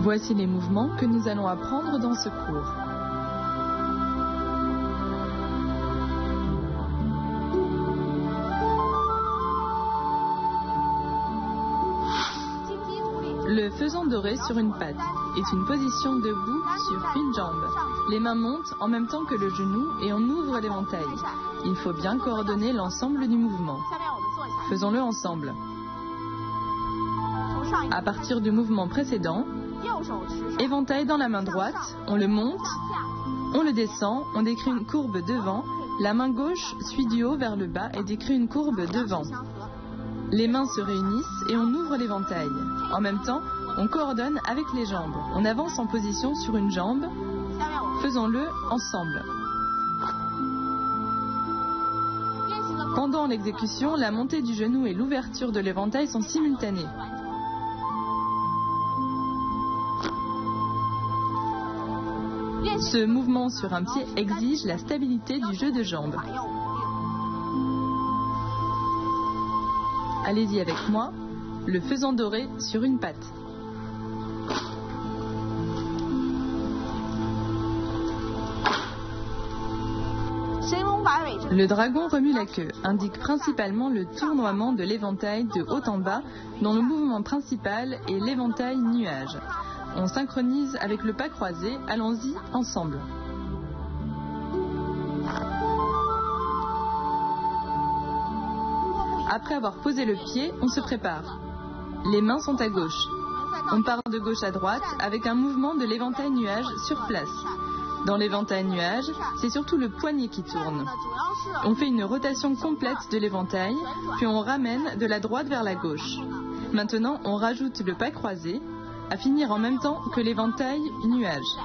Voici les mouvements que nous allons apprendre dans ce cours. Le faisan doré sur une patte est une position debout sur une jambe. Les mains montent en même temps que le genou et on ouvre l'éventail. Il faut bien coordonner l'ensemble du mouvement. Faisons-le ensemble. À partir du mouvement précédent, éventail dans la main droite, on le monte, on le descend, on décrit une courbe devant, la main gauche suit du haut vers le bas et décrit une courbe devant. Les mains se réunissent et on ouvre l'éventail. En même temps, on coordonne avec les jambes. On avance en position sur une jambe. Faisons-le ensemble. Pendant l'exécution, la montée du genou et l'ouverture de l'éventail sont simultanées. Ce mouvement sur un pied exige la stabilité du jeu de jambes. Allez-y avec moi, le faisan doré sur une patte. Le dragon remue la queue, indique principalement le tournoiement de l'éventail de haut en bas, dont le mouvement principal est l'éventail nuage. On synchronise avec le pas croisé, allons-y ensemble. Après avoir posé le pied, on se prépare. Les mains sont à gauche. On part de gauche à droite avec un mouvement de l'éventail nuage sur place. Dans l'éventail nuage, c'est surtout le poignet qui tourne. On fait une rotation complète de l'éventail, puis on ramène de la droite vers la gauche. Maintenant, on rajoute le pas croisé, à finir en même temps que l'éventail nuage.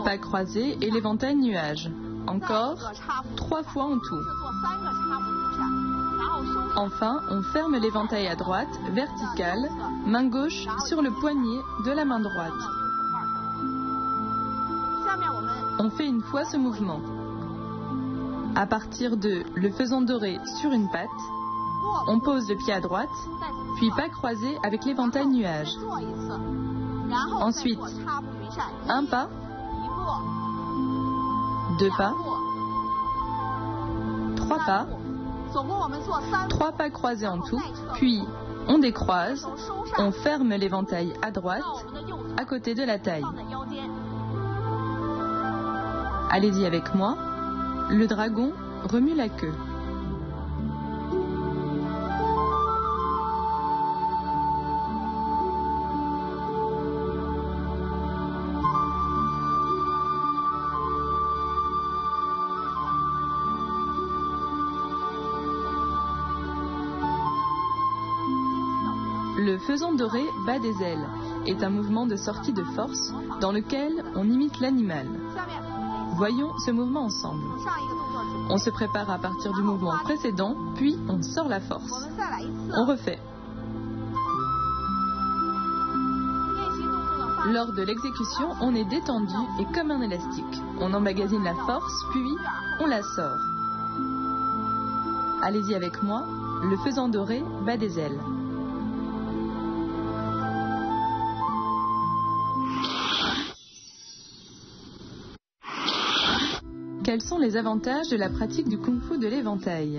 Pas croisé et l'éventail nuage. Encore 3 fois en tout. Enfin, on ferme l'éventail à droite, vertical, main gauche sur le poignet de la main droite. On fait une fois ce mouvement. À partir de le faisan doré sur une patte, on pose le pied à droite, puis pas croisé avec l'éventail nuage. Ensuite, un pas, 2 pas, 3 pas, 3 pas croisés en tout, puis on décroise, on ferme l'éventail à droite, à côté de la taille. Allez-y avec moi, le dragon remue la queue. Le faisan doré bat des ailes est un mouvement de sortie de force dans lequel on imite l'animal. Voyons ce mouvement ensemble. On se prépare à partir du mouvement précédent, puis on sort la force. On refait. Lors de l'exécution, on est détendu et comme un élastique. On emmagasine la force, puis on la sort. Allez-y avec moi, le faisan doré bat des ailes. Quels sont les avantages de la pratique du kung-fu de l'éventail?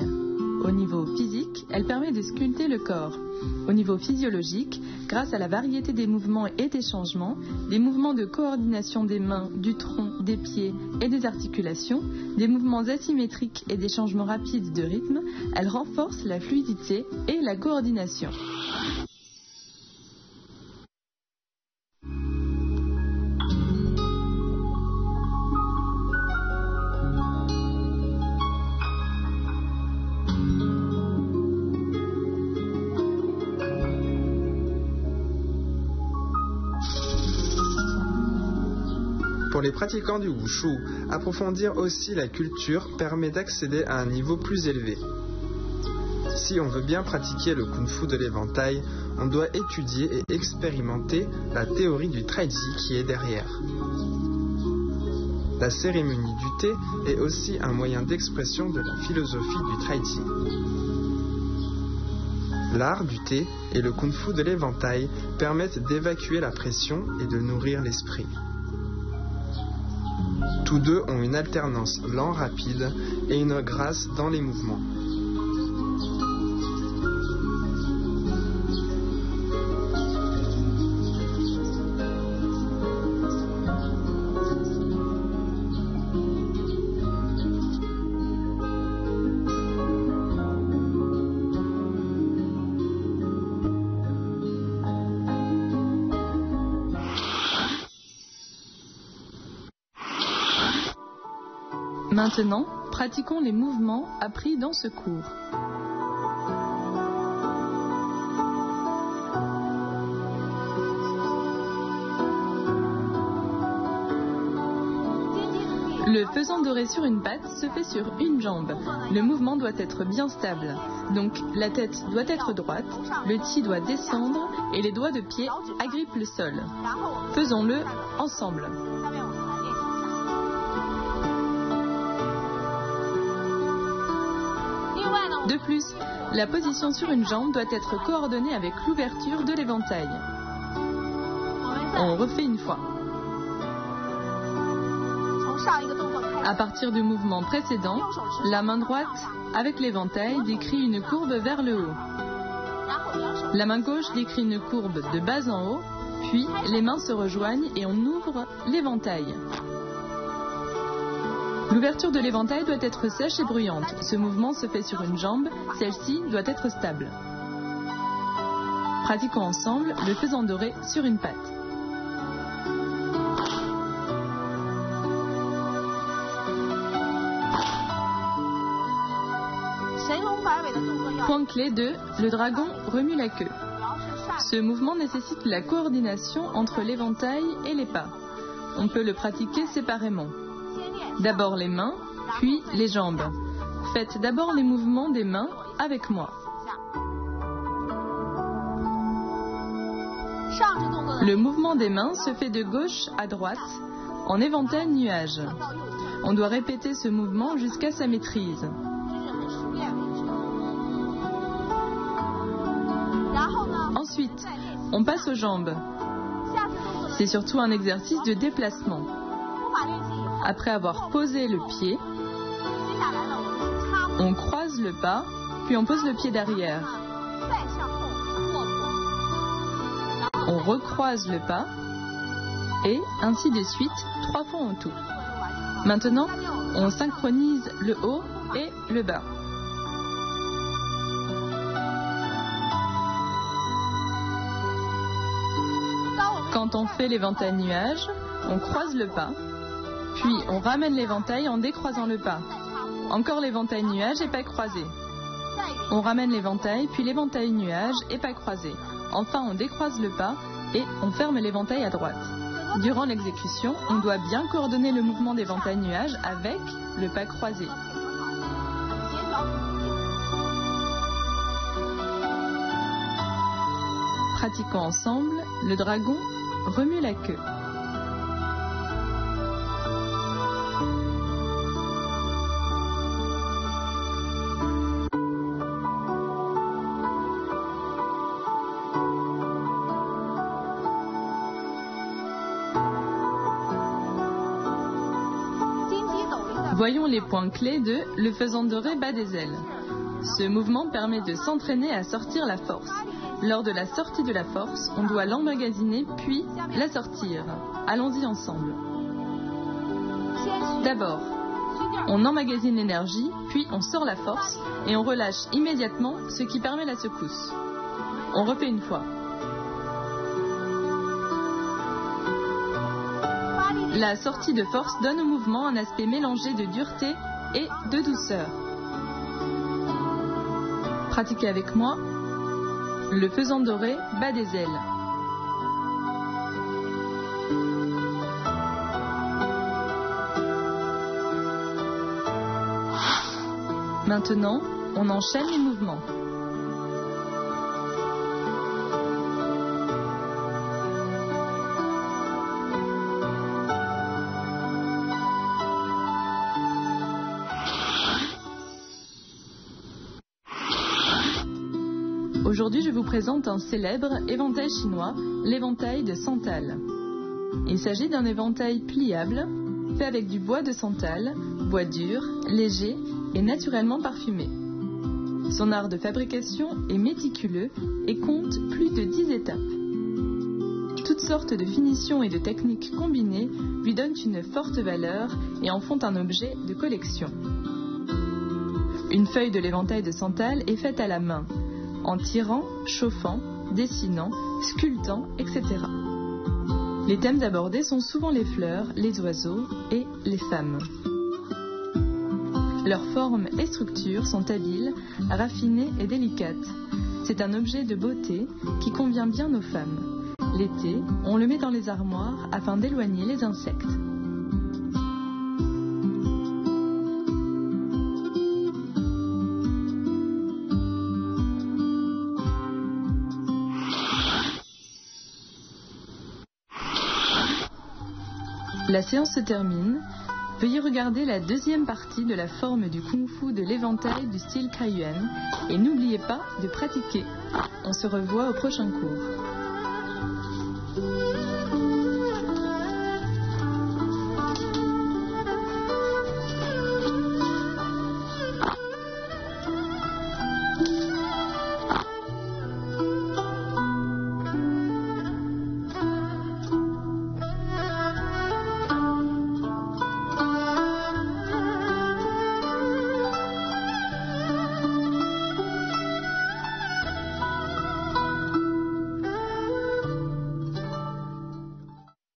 Au niveau physique, elle permet de sculpter le corps. Au niveau physiologique, grâce à la variété des mouvements et des changements, des mouvements de coordination des mains, du tronc, des pieds et des articulations, des mouvements asymétriques et des changements rapides de rythme, elle renforce la fluidité et la coordination. Pour les pratiquants du wushu, approfondir aussi la culture permet d'accéder à un niveau plus élevé. Si on veut bien pratiquer le kung-fu de l'éventail, on doit étudier et expérimenter la théorie du tai-chi qui est derrière. La cérémonie du thé est aussi un moyen d'expression de la philosophie du tai-chi. L'art du thé et le kung-fu de l'éventail permettent d'évacuer la pression et de nourrir l'esprit. Tous deux ont une alternance lent-rapide et une grâce dans les mouvements. Maintenant, pratiquons les mouvements appris dans ce cours. Le faisant doré sur une patte se fait sur une jambe. Le mouvement doit être bien stable. Donc la tête doit être droite, le ti doit descendre et les doigts de pied agrippent le sol. Faisons-le ensemble. De plus, la position sur une jambe doit être coordonnée avec l'ouverture de l'éventail. On refait une fois. À partir du mouvement précédent, la main droite, avec l'éventail, décrit une courbe vers le haut. La main gauche décrit une courbe de bas en haut, puis les mains se rejoignent et on ouvre l'éventail. L'ouverture de l'éventail doit être sèche et bruyante. Ce mouvement se fait sur une jambe, celle-ci doit être stable. Pratiquons ensemble le faisant doré sur une patte. Point clé 2, le dragon remue la queue. Ce mouvement nécessite la coordination entre l'éventail et les pas. On peut le pratiquer séparément. D'abord les mains, puis les jambes. Faites d'abord les mouvements des mains avec moi. Le mouvement des mains se fait de gauche à droite en éventail nuage. On doit répéter ce mouvement jusqu'à sa maîtrise. Ensuite, on passe aux jambes. C'est surtout un exercice de déplacement. Après avoir posé le pied, on croise le pas, puis on pose le pied derrière. On recroise le pas, et ainsi de suite, 3 fois en tout. Maintenant, on synchronise le haut et le bas. Quand on fait l'éventail nuage, on croise le pas, puis on ramène l'éventail en décroisant le pas. Encore l'éventail nuage et pas croisé. On ramène l'éventail, puis l'éventail nuage et pas croisé. Enfin, on décroise le pas et on ferme l'éventail à droite. Durant l'exécution, on doit bien coordonner le mouvement d'éventail nuage avec le pas croisé. Pratiquons ensemble, le dragon remue la queue. Voyons les points clés de le faisant doré bas des ailes. Ce mouvement permet de s'entraîner à sortir la force. Lors de la sortie de la force, on doit l'emmagasiner puis la sortir. Allons-y ensemble. D'abord, on emmagasine l'énergie, puis on sort la force et on relâche immédiatement, ce qui permet la secousse. On refait une fois. La sortie de force donne au mouvement un aspect mélangé de dureté et de douceur. Pratiquez avec moi le faisant doré bas des ailes. Maintenant, on enchaîne les mouvements. Aujourd'hui, je vous présente un célèbre éventail chinois, l'éventail de santal. Il s'agit d'un éventail pliable, fait avec du bois de santal, bois dur, léger et naturellement parfumé. Son art de fabrication est méticuleux et compte plus de 10 étapes. Toutes sortes de finitions et de techniques combinées lui donnent une forte valeur et en font un objet de collection. Une feuille de l'éventail de santal est faite à la main, en tirant, chauffant, dessinant, sculptant, etc. Les thèmes abordés sont souvent les fleurs, les oiseaux et les femmes. Leurs formes et structures sont habiles, raffinées et délicates. C'est un objet de beauté qui convient bien aux femmes. L'été, on le met dans les armoires afin d'éloigner les insectes. La séance se termine. Veuillez regarder la deuxième partie de la forme du kung-fu de l'éventail du style Kaiyuan et n'oubliez pas de pratiquer. On se revoit au prochain cours.